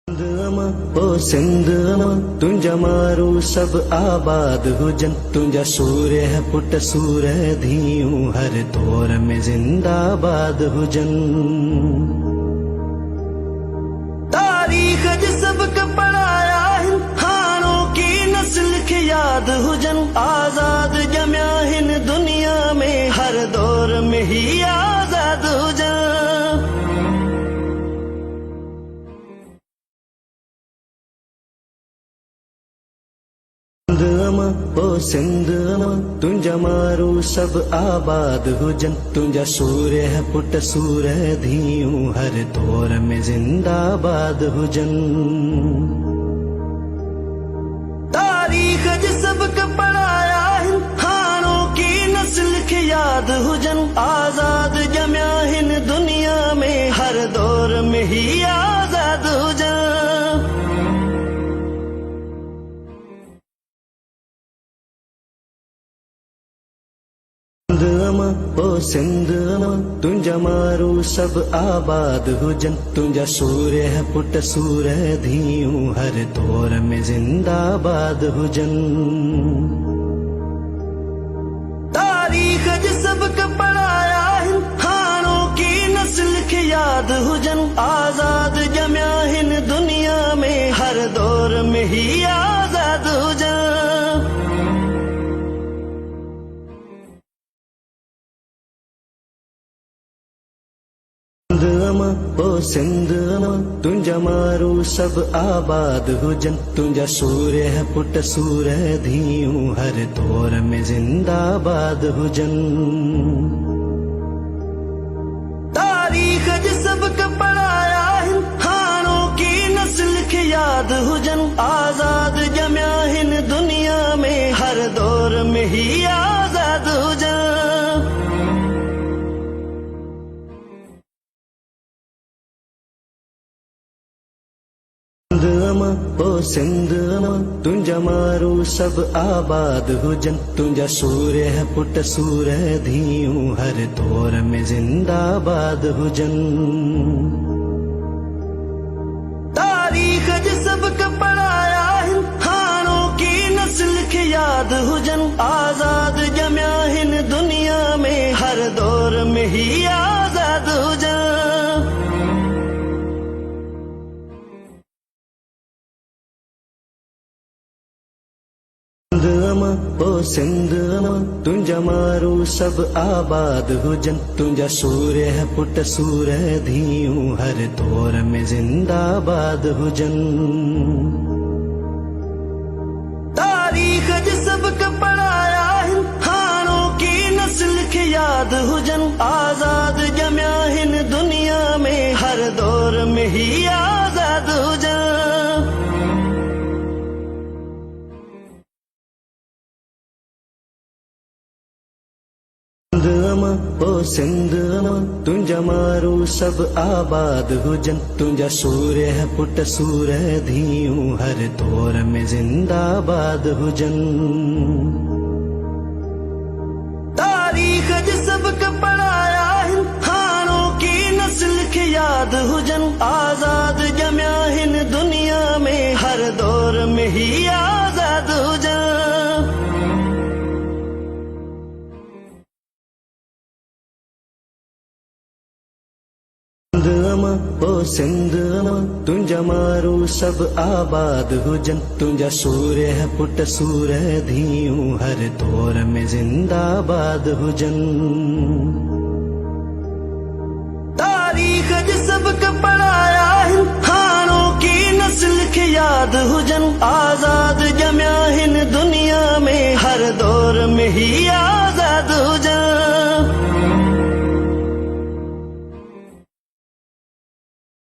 ओ सिंध तुंजा मारू सब आबाद हुजन। तुंजा सूर्य है पुट सूर्य धीयूं हर दौर में जिंदाबाद हुजन। तारीख ज सबक पढ़ाया हिन हाणों की नस्ल खे याद हुजन। आजाद जमिया हिन दुनिया में हर दौर में ही आजाद हुजन। ओ सिंध तुंजा मारू सब आबाद हुजन। तुंजा सूर्य है पुट सूर्य धीयूं हर दौर में जिंदाबाद हुजन। तारीख ज सबक पढ़ाया हिन हाणों की नस्ल खे याद हुजन। आजाद जमिया हिन दुनिया में हर दौर में ही आजाद हुजन। ओ सिंध तुंजा मारू सब आबाद हुजन। तुंजा सूर्य है पुट सूर्य धीयूं हर दौर में जिंदाबाद हुजन। तारीख ज सबक पढ़ाया हिन हाणों की नस्ल खे याद हुजन। आजाद जमिया हिन दुनिया में हर दौर में ही आजाद हुजन। ओ सिंध तुंजा मारू सब आबाद हुजन। तुंजा सूर्य है पुट सूर्य धीयूं हर दौर में जिंदाबाद हुजन। तारीख ज सबक पढ़ाया हिन हाणों की नस्ल खे याद हुजन। आजाद जमिया हिन दुनिया में हर दौर में ही आजाद हुजन। ओ सिंध तुंजा मारू सब आबाद हुजन। तुंजा सूर्य है पुट सूर्य धीयूं हर दौर में जिंदाबाद हुजन। तारीख ज सबक पढ़ाया हिन हाणों की नस्ल खे याद हुजन। आजाद जमिया हिन दुनिया में हर दौर में ही आजाद हुजन। ओ सिंध तुंजा मारू सब आबाद हुजन। तुंजा सूर्य है पुट सूर्य धीयूं हर दौर में जिंदाबाद हुजन। तारीख ज सबक पढ़ाया हिन हाणों की नस्ल खे याद हुजन। आजाद जमिया हिन दुनिया में हर दौर में ही आजाद हुजन। ओ सिंध तुंजा मारू सब आबाद हुजन। तुंजा सूर्य है पुट सूर्य धीयूं हर दौर में जिंदाबाद हुजन। तारीख ज सबक पढ़ाया हिन हाणों की नस्ल खे याद हुजन। आजाद जमिया हिन दुनिया में हर दौर में ही आजाद हुजन। ओ सिंध तुंजा मारू सब आबाद हुजन। तुंजा सूर्य है पुट सूर्य धीयूं हर दौर में जिंदाबाद हुजन। तारीख ज सबक पढ़ाया हिन हाणों की नस्ल खे याद हुजन। आजाद जमिया हिन दुनिया में हर दौर में ही आजाद हुजन।